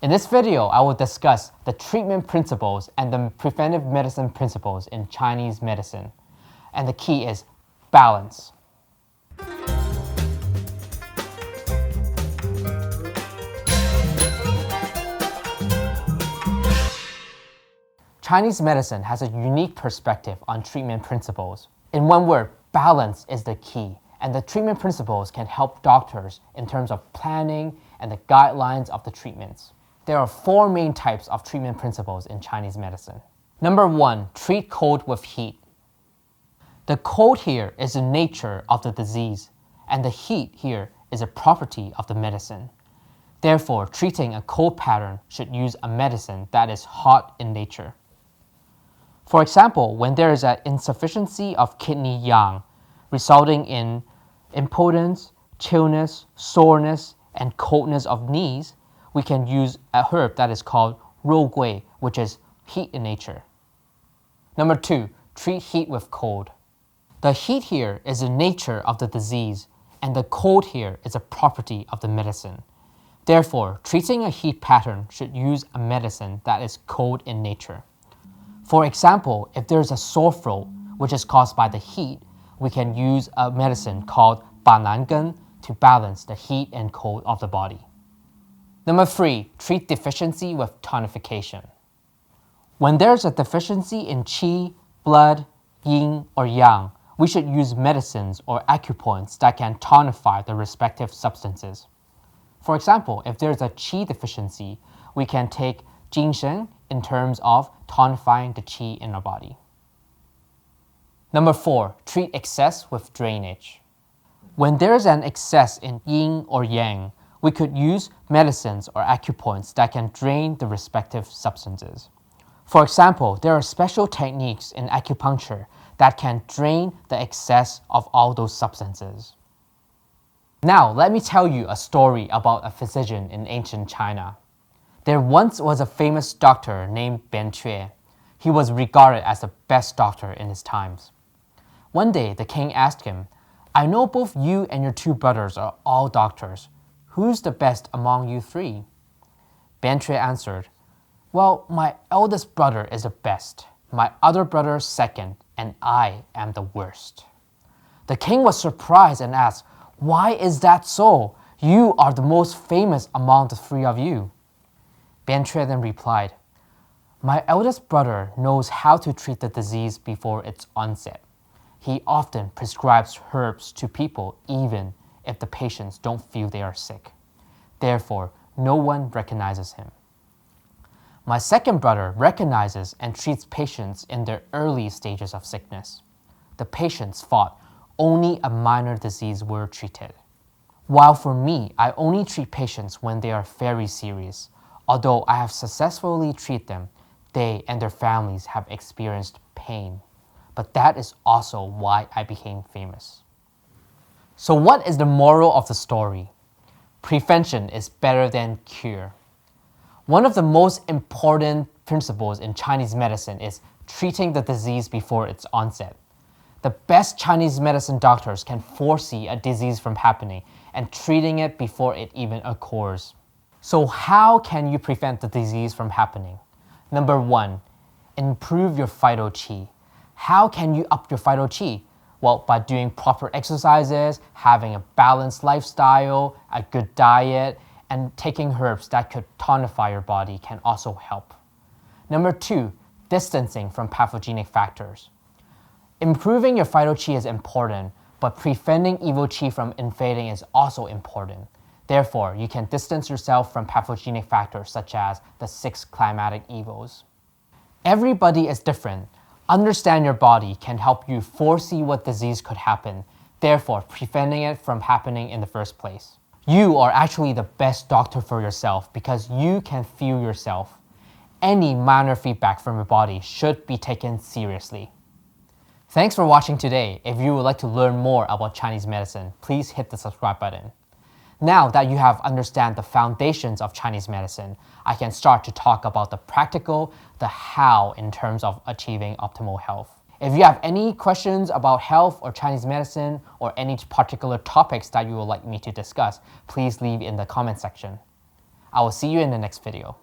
In this video, I will discuss the treatment principles and the preventive medicine principles in Chinese medicine. And the key is balance. Chinese medicine has a unique perspective on treatment principles. In one word, balance is the key, and the treatment principles can help doctors in terms of planning and the guidelines of the treatments. There are four main types of treatment principles in Chinese medicine. Number one, treat cold with heat. The cold here is the nature of the disease, and the heat here is a property of the medicine. Therefore, treating a cold pattern should use a medicine that is hot in nature. For example, when there is an insufficiency of kidney yang, resulting in impotence, chillness, soreness, and coldness of knees, we can use a herb that is called ro gui, which is heat in nature. Number two, treat heat with cold. The heat here is the nature of the disease, and the cold here is a property of the medicine. Therefore, treating a heat pattern should use a medicine that is cold in nature. For example, if there is a sore throat, which is caused by the heat, we can use a medicine called banangen to balance the heat and cold of the body. Number three, treat deficiency with tonification. When there's a deficiency in qi, blood, yin, or yang, we should use medicines or acupoints that can tonify the respective substances. For example, if there's a qi deficiency, we can take ginseng in terms of tonifying the qi in our body. Number four, treat excess with drainage. When there's an excess in yin or yang, we could use medicines or acupoints that can drain the respective substances. For example, there are special techniques in acupuncture that can drain the excess of all those substances. Now, let me tell you a story about a physician in ancient China. There once was a famous doctor named Ben Chia. He was regarded as the best doctor in his times. One day, the king asked him, "I know both you and your two brothers are all doctors. Who's the best among you three?" Ben Chia answered, "Well, my eldest brother is the best, my other brother second, and I am the worst." The king was surprised and asked, "Why is that so? You are the most famous among the three of you." Ben Chia then replied, "My eldest brother knows how to treat the disease before its onset. He often prescribes herbs to people even if the patients don't feel they are sick. Therefore, no one recognizes him. My second brother recognizes and treats patients in their early stages of sickness. The patients thought only a minor disease were treated. While for me, I only treat patients when they are very serious. Although I have successfully treated them, they and their families have experienced pain. But that is also why I became famous." So what is the moral of the story? Prevention is better than cure. One of the most important principles in Chinese medicine is treating the disease before its onset. The best Chinese medicine doctors can foresee a disease from happening and treating it before it even occurs. So how can you prevent the disease from happening? Number one, improve your vital qi. How can you up your vital qi? Well, by doing proper exercises, having a balanced lifestyle, a good diet, and taking herbs that could tonify your body can also help. Number two, distancing from pathogenic factors. Improving your vital qi is important, but preventing evil qi from invading is also important. Therefore, you can distance yourself from pathogenic factors such as the 6 climatic evils. Everybody is different. Understand your body can help you foresee what disease could happen, therefore preventing it from happening in the first place. You are actually the best doctor for yourself because you can feel yourself. Any minor feedback from your body should be taken seriously. Thanks for watching today. If you would like to learn more about Chinese medicine, please hit the subscribe button. Now that you have understand the foundations of Chinese medicine, I can start to talk about the practical, the how in terms of achieving optimal health. If you have any questions about health or Chinese medicine or any particular topics that you would like me to discuss, please leave in the comment section. I will see you in the next video.